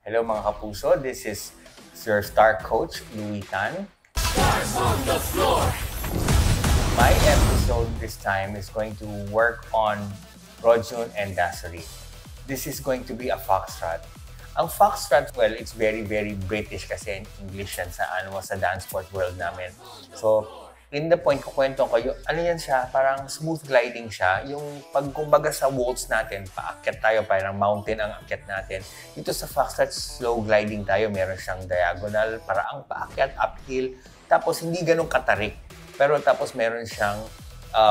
Hello mga kapuso, this is Sir Star Coach Louis Tan. Stars on the floor! My episode this time is going to work on Rojun and Dasari. This is going to be a foxtrot. Ang foxtrot, well, it's very, very British kasi English yan sa dance sport world namin. So, in the point, kukwento ko, ano yan siya, parang smooth gliding siya. Yung kumbaga sa waltz natin, paakyat tayo, parang mountain ang akyat natin. Dito sa foxtrot, slow gliding tayo. Meron siyang diagonal, parang paakyat, uphill. Tapos hindi ganun katarik. Pero tapos meron siyang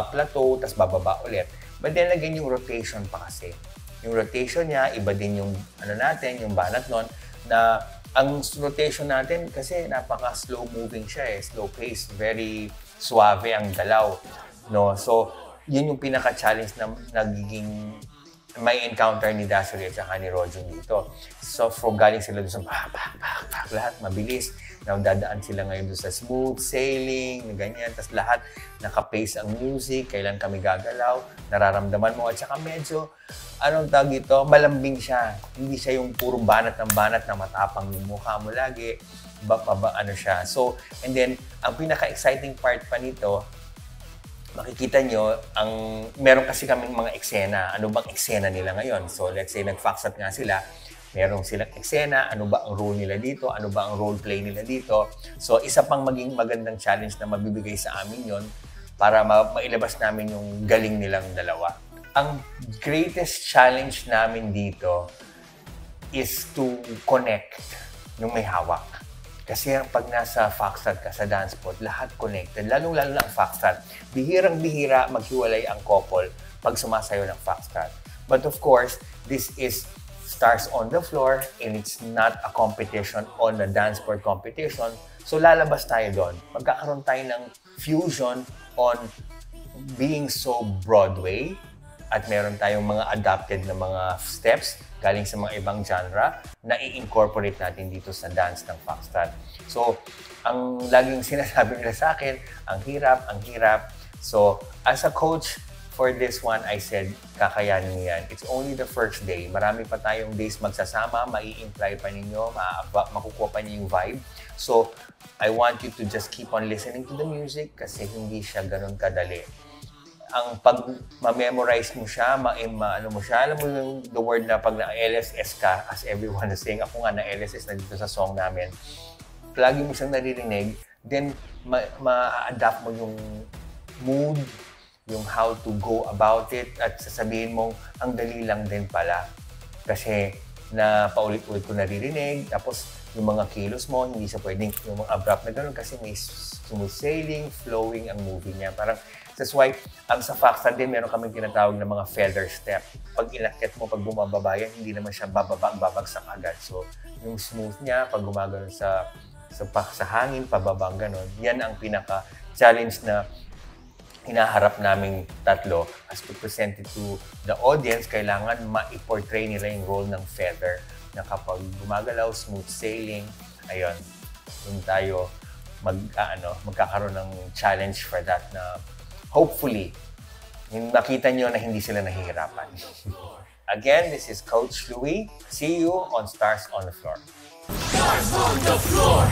plateau, tapos bababa ulit. But then again, yung rotation pa kasi. Yung rotation niya, iba din yung yung banat nun, na ang rotation natin kasi napaka-slow moving siya slow pace, very suave ang galaw, no? So, yun yung pinaka-challenge na nagiging may encounter ni Dasari at saka ni Rojun dito. So, galing sila doon sa lahat mabilis. Dadaan sila ngayon doon sa smooth sailing, ganyan. Tapos lahat naka-pace ang music, kailan kami gagalaw, nararamdaman mo. At saka medyo, tawag ito, malambing siya. Hindi siya yung puro banat ng banat na matapang yung mukha mo lagi. Siya. So, and then, ang pinaka-exciting part pa nito, makikita nyo, meron kasi kaming mga eksena. Ano bang eksena nila ngayon? So, let's say, nag-foxtrot nga sila. Meron silang eksena. Ano ba ang role nila dito? Ano ba ang role play nila dito? So, isa pang maging magandang challenge na mabibigay sa amin yon para mailabas namin yung galing nilang dalawa. Ang greatest challenge namin dito is to connect yung may hawak. Kasi pag nasa foxtrot ka sa dance sport, lahat connected. Lalong-lalo na ang foxtrot. Bihirang-bihira maghiwalay ang couple pag sumasayo ng foxtrot. But of course, this is Stars on the Floor and it's not a competition on the dance sport competition. So lalabas tayo doon. Magkakaroon tayo ng fusion on being so Broadway at meron tayong mga adapted na mga steps galing sa mga ibang genre na i-incorporate natin dito sa dance ng foxtrot. So, ang laging sinasabi nila sa akin, ang hirap. So, as a coach for this one, I said, kakayanin niyo yan. It's only the first day. Marami pa tayong days magsasama, mai-imply pa ninyo, makukuha pa niyo yung vibe. So, I want you to just keep on listening to the music kasi hindi siya ganun kadali. Ang pag ma-memorize mo siya, alam mo yung the word na pag na-LSS ka, as everyone is saying, ako nga na-LSS na dito sa song namin, lagi mo siyang naririnig, then ma-adapt mo yung mood, yung how to go about it, at sasabihin mo, ang dali lang din pala. Kasi na paulit-ulit ko naririnig, tapos yung mga kilos mo, hindi siya pwedeng yung mga abrupt na gano'n kasi may smooth sailing, flowing ang movie niya. Parang, that's why, sa foxtrot din, meron kaming tinatawag na mga feather step. Pag inakyat mo, pag bumababa yan, hindi naman siya babagsak agad. So, yung smooth niya, pag gumagano sa hangin, pababang gano'n, yan ang pinaka-challenge na hinaharap naming tatlo. As to present it to the audience, kailangan ma-portray nila yung role ng feather na kapag gumagalaw, smooth sailing, ayun, dun tayo magkakaroon ng challenge for that na hopefully, makita nyo na hindi sila nahihirapan. Again, this is Coach Louis. See you on Stars on the Floor. Stars on the floor!